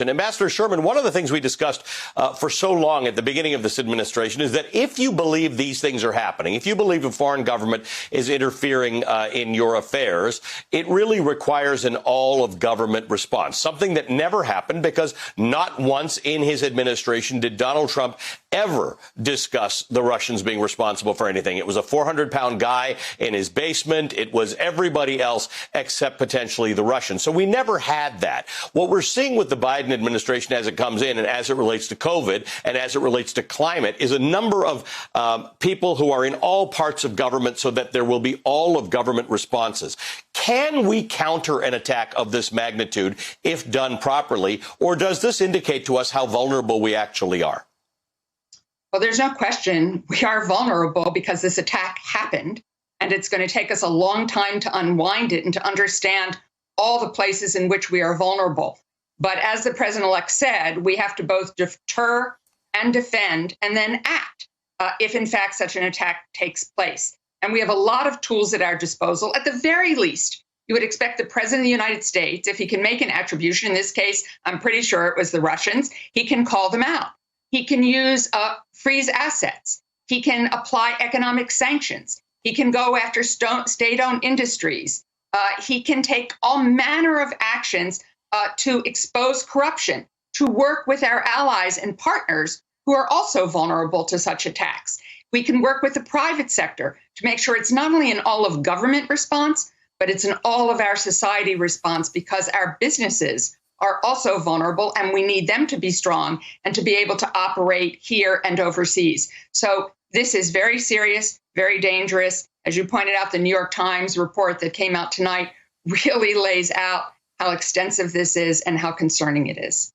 And Ambassador Sherman, one of the things we discussed for so long at the beginning of this administration is that if you believe these things are happening, if you believe a foreign government is interfering in your affairs, it really requires an all-of-government response, something that never happened because not once in his administration did Donald Trump ever discuss the Russians being responsible for anything. It was a 400-pound guy in his basement. It was everybody else except potentially the Russians. So we never had that. What we're seeing with the Biden administration as it comes in and as it relates to COVID and as it relates to climate is a number of people who are in all parts of government so that there will be all of government responses. Can we counter an attack of this magnitude if done properly, or does this indicate to us how vulnerable we actually are? Well, there's no question we are vulnerable because this attack happened, and it's going to take us a long time to unwind it and to understand all the places in which we are vulnerable. But as the president-elect said, we have to both deter and defend and then act if, in fact, such an attack takes place. And we have a lot of tools at our disposal. At the very least, you would expect the president of the United States, if he can make an attribution, in this case, I'm pretty sure it was the Russians, he can call them out. He can use freeze assets. He can apply economic sanctions. He can go after state-owned industries. He can take all manner of actions to expose corruption, to work with our allies and partners who are also vulnerable to such attacks. We can work with the private sector to make sure it's not only an all-of-government response, but it's an all-of-our-society response because our businesses are also vulnerable and we need them to be strong and to be able to operate here and overseas. So this is very serious, very dangerous. As you pointed out, the New York Times report that came out tonight really lays out how extensive this is and how concerning it is.